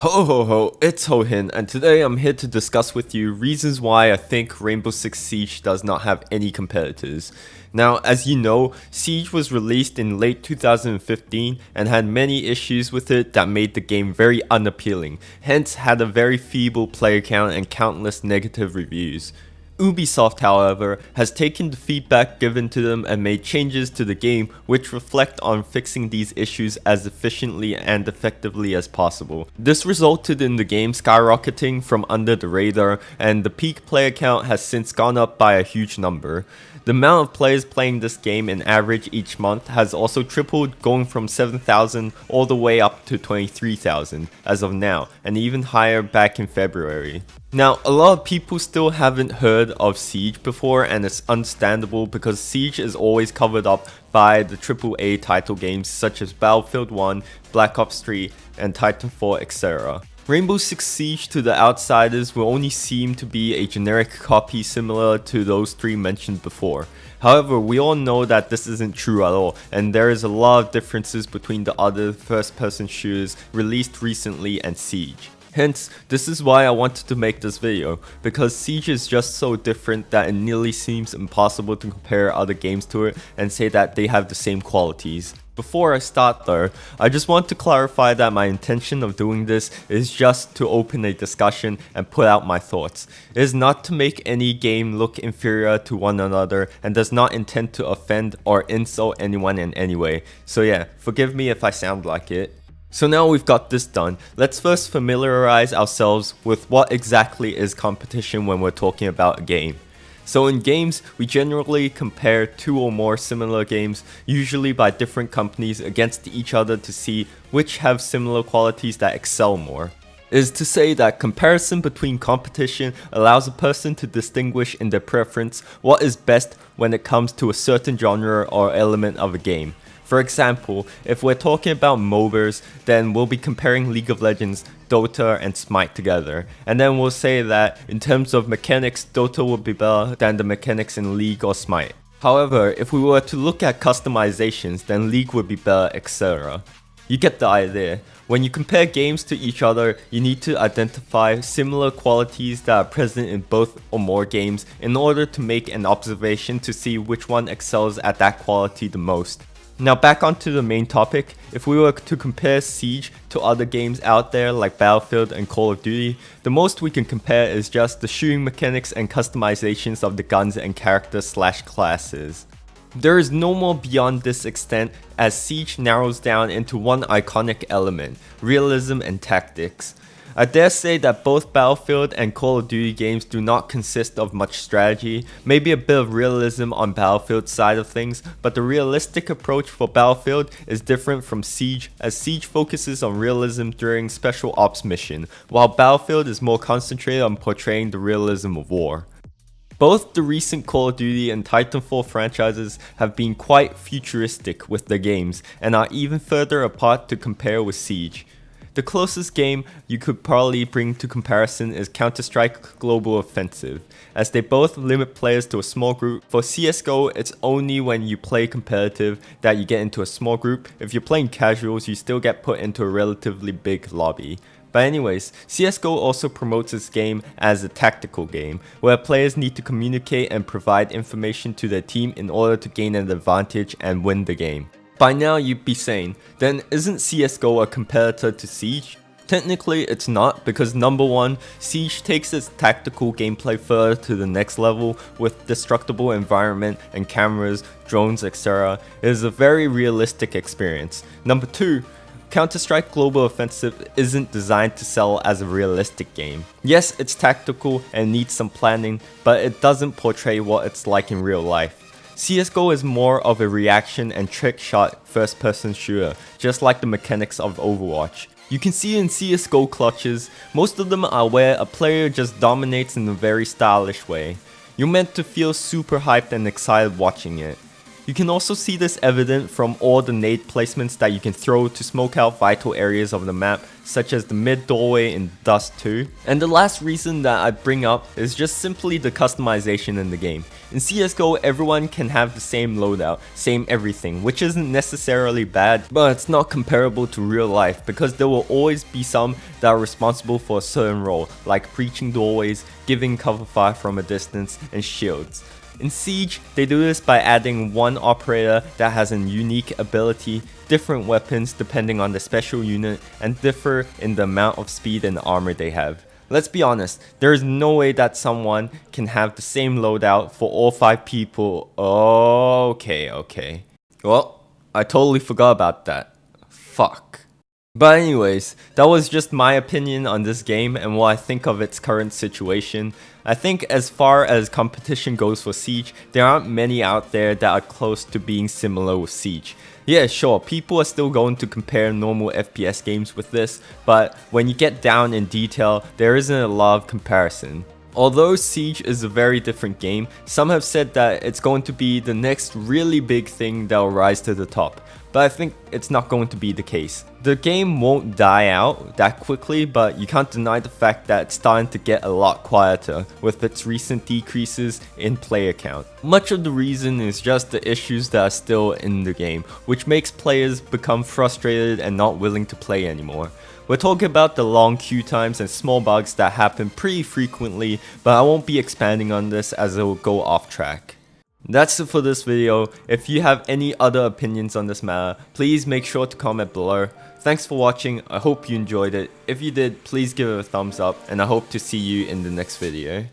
Ho ho ho, it's Hohin, and today I'm here to discuss with you reasons why I think Rainbow Six Siege does not have any competitors. Now, as you know, Siege was released in late 2015 and had many issues with it that made the game very unappealing, hence had a very feeble player count and countless negative reviews. Ubisoft, however, has taken the feedback given to them and made changes to the game which reflect on fixing these issues as efficiently and effectively as possible. This resulted in the game skyrocketing from under the radar, and the peak player count has since gone up by a huge number. The amount of players playing this game in average each month has also tripled, going from 7,000 all the way up to 23,000 as of now, and even higher back in February. Now, a lot of people still haven't heard of Siege before, and it's understandable because Siege is always covered up by the AAA title games such as Battlefield 1, Black Ops 3, and Titanfall, etc. Rainbow Six Siege to the outsiders will only seem to be a generic copy similar to those three mentioned before. However, we all know that this isn't true at all, and there is a lot of differences between the other first-person shooters released recently and Siege. Hence, this is why I wanted to make this video, because Siege is just so different that it nearly seems impossible to compare other games to it and say that they have the same qualities. Before I start though, I just want to clarify that my intention of doing this is just to open a discussion and put out my thoughts. It is not to make any game look inferior to one another and does not intend to offend or insult anyone in any way. So yeah, forgive me if I sound like it. So now we've got this done, let's first familiarize ourselves with what exactly is competition when we're talking about a game. So in games, we generally compare two or more similar games, usually by different companies, against each other to see which have similar qualities that excel more. It is to say that comparison between competition allows a person to distinguish in their preference what is best when it comes to a certain genre or element of a game. For example, if we're talking about MOBAs, then we'll be comparing League of Legends, Dota, and Smite together. And then we'll say that in terms of mechanics, Dota would be better than the mechanics in League or Smite. However, if we were to look at customizations, then League would be better, etc. You get the idea. When you compare games to each other, you need to identify similar qualities that are present in both or more games in order to make an observation to see which one excels at that quality the most. Now back onto the main topic, if we were to compare Siege to other games out there like Battlefield and Call of Duty, the most we can compare is just the shooting mechanics and customizations of the guns and characters/classes. There is no more beyond this extent as Siege narrows down into one iconic element, realism and tactics. I dare say that both Battlefield and Call of Duty games do not consist of much strategy, maybe a bit of realism on Battlefield's side of things, but the realistic approach for Battlefield is different from Siege, as Siege focuses on realism during special ops mission, while Battlefield is more concentrated on portraying the realism of war. Both the recent Call of Duty and Titanfall franchises have been quite futuristic with their games, and are even further apart to compare with Siege. The closest game you could probably bring to comparison is Counter-Strike Global Offensive, as they both limit players to a small group. For CSGO, it's only when you play competitive that you get into a small group. If you're playing casuals, you still get put into a relatively big lobby. But anyways, CSGO also promotes its game as a tactical game, where players need to communicate and provide information to their team in order to gain an advantage and win the game. By now you'd be saying, then isn't CSGO a competitor to Siege? Technically it's not, because number one, Siege takes its tactical gameplay further to the next level with destructible environment and cameras, drones, etc. It is a very realistic experience. Number two, Counter-Strike Global Offensive isn't designed to sell as a realistic game. Yes, it's tactical and needs some planning, but it doesn't portray what it's like in real life. CSGO is more of a reaction and trick shot first person shooter, just like the mechanics of Overwatch. You can see in CSGO clutches, most of them are where a player just dominates in a very stylish way. You're meant to feel super hyped and excited watching it. You can also see this evident from all the nade placements that you can throw to smoke out vital areas of the map, such as the mid doorway in Dust 2. And the last reason that I bring up is just simply the customization in the game. In CSGO, everyone can have the same loadout, same everything, which isn't necessarily bad, but it's not comparable to real life because there will always be some that are responsible for a certain role, like breaching doorways, giving cover fire from a distance, and shields. In Siege, they do this by adding one operator that has a unique ability, different weapons depending on the special unit, and differ in the amount of speed and armor they have. Let's be honest, there is no way that someone can have the same loadout for all 5 people. Okay. Well, I totally forgot about that. Fuck. But anyways, that was just my opinion on this game and what I think of its current situation. I think as far as competition goes for Siege, there aren't many out there that are close to being similar with Siege. Yeah, sure, people are still going to compare normal FPS games with this, but when you get down in detail, there isn't a lot of comparison. Although Siege is a very different game, some have said that it's going to be the next really big thing that will rise to the top, but I think it's not going to be the case. The game won't die out that quickly, but you can't deny the fact that it's starting to get a lot quieter with its recent decreases in player count. Much of the reason is just the issues that are still in the game, which makes players become frustrated and not willing to play anymore. We're talking about the long queue times and small bugs that happen pretty frequently, but I won't be expanding on this as it will go off track. That's it for this video. If you have any other opinions on this matter, please make sure to comment below. Thanks for watching, I hope you enjoyed it. If you did, please give it a thumbs up, and I hope to see you in the next video.